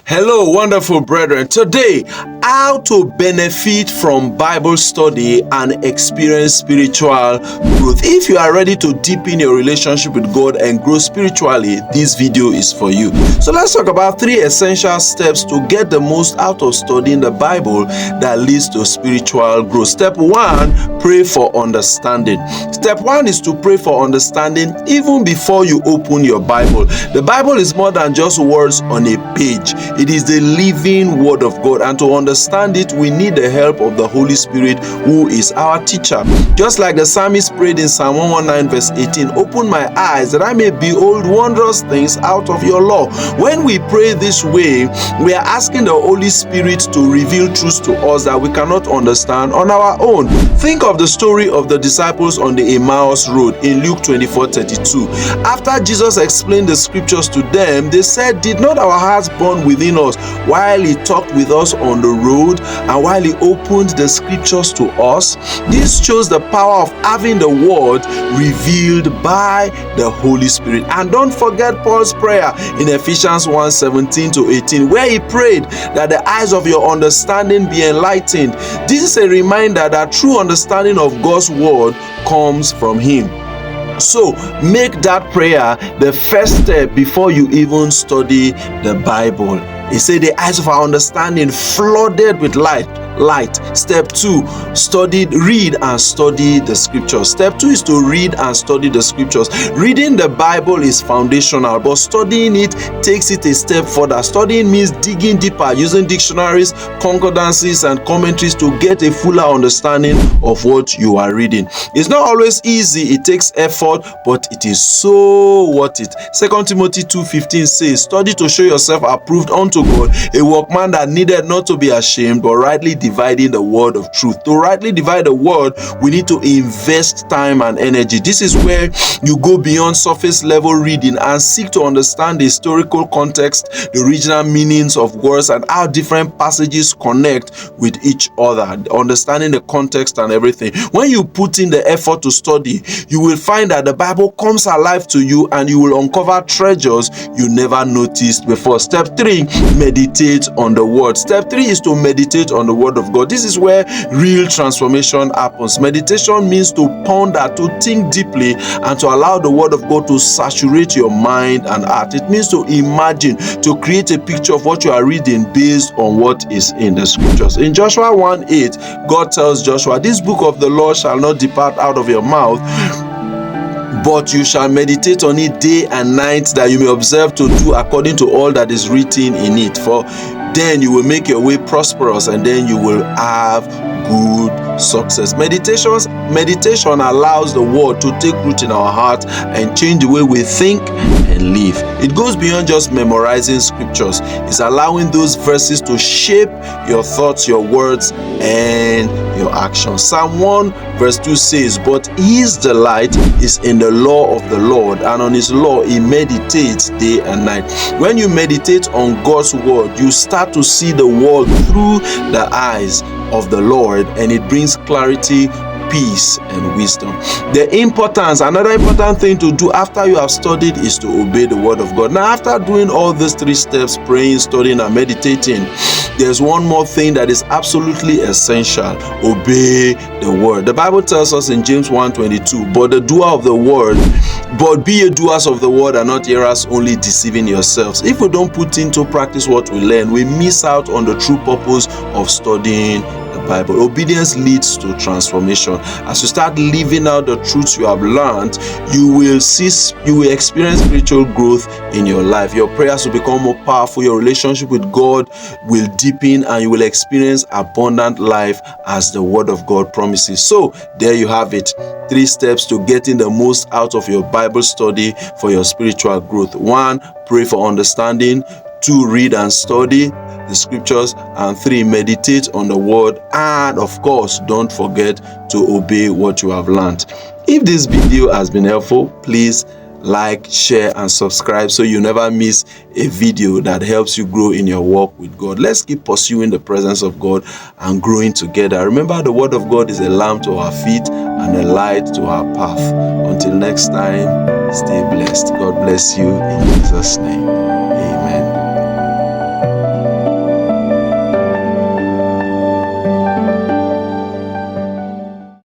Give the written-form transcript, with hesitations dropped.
Hello, wonderful brethren. Today, how to benefit from Bible study and experience spiritual growth. If you are ready to deepen your relationship with God and grow spiritually, this video is for you. So let's talk about 3 essential steps to get the most out of studying the Bible that leads to spiritual growth. Step 1, pray for understanding. Step 1 is to pray for understanding even before you open your Bible. The Bible is more than just words on a page. It is the living word of God, and to understand it, we need the help of the Holy Spirit, who is our teacher. Just like the psalmist prayed in Psalm 119 verse 18, "Open my eyes that I may behold wondrous things out of your law." When we pray this way, we are asking the Holy Spirit to reveal truths to us that we cannot understand on our own. Think of the story of the disciples on the Emmaus road in Luke 24:32. After Jesus explained the scriptures to them, they said, "Did not our hearts burn within us while he talked with us on the road and while he opened the scriptures to us?" This shows the power of having the word revealed by the Holy Spirit. And don't forget Paul's prayer in Ephesians 1:17-18, where he prayed that the eyes of your understanding be enlightened. This is a reminder that true understanding of God's word comes from him. So make that prayer the first step before you even study the Bible. He said the eyes of our understanding flooded with light. Step 2, read and study the scriptures. Step 2 is to read and study the scriptures. Reading the Bible is foundational, but studying it takes it a step further. Studying means digging deeper, using dictionaries, concordances, and commentaries to get a fuller understanding of what you are reading. It's not always easy, it takes effort, but it is so worth it. 2 Timothy 2:15 says, "Study to show yourself approved unto God, a workman that needed not to be ashamed, but rightly dividing the word of truth." To rightly divide the word, we need to invest time and energy. This is where you go beyond surface level reading and seek to understand the historical context, the original meanings of words, and how different passages connect with each other, understanding the context and everything. When you put in the effort to study, you will find that the Bible comes alive to you and you will uncover treasures you never noticed before. Step 3, meditate on the word. Step 3 is to meditate on the word of God. This is where real transformation happens. Meditation means to ponder, to think deeply, and to allow the word of God to saturate your mind and heart. It means to imagine, to create a picture of what you are reading based on what is in the scriptures. In Joshua 1:8, God tells Joshua, "This book of the law shall not depart out of your mouth, but you shall meditate on it day and night, that you may observe to do according to all that is written in it. For then you will make your way prosperous, and then you will have good success." Meditation allows the word to take root in our heart and change the way we think and live. It goes beyond just memorizing scriptures. It's allowing those verses to shape your thoughts, your words, and your actions. Psalm 1:2 says, "But his delight is in the law of the Lord, and on his law he meditates day and night." When you meditate on God's word, you start to see the world through the eyes of the Lord, and it brings clarity, peace, and wisdom. Another important thing to do after you have studied is to obey the word of God. Now, after doing all these 3 steps, praying, studying, and meditating, there's one more thing that is absolutely essential: obey the word. The Bible tells us in James 1:22, "But be ye doers of the word and not hearers only, deceiving yourselves." If we don't put into practice what we learn, we miss out on the true purpose of studying the Bible. Obedience leads to transformation. As you start living out the truths you have learned, you will experience spiritual growth in your life. Your prayers will become more powerful, your relationship with God will deepen, and you will experience abundant life as the word of God promises. So there you have it. 3 steps to getting the most out of your Bible study for your spiritual growth. 1, pray for understanding. 2, read and study the scriptures. And 3, meditate on the word. And of course, don't forget to obey what you have learned. If this video has been helpful, please like, share, and subscribe so you never miss a video that helps you grow in your walk with God. Let's keep pursuing the presence of God and growing together. Remember, the word of God is a lamp to our feet and a light to our path. Until next time, stay blessed. God bless you in Jesus' name.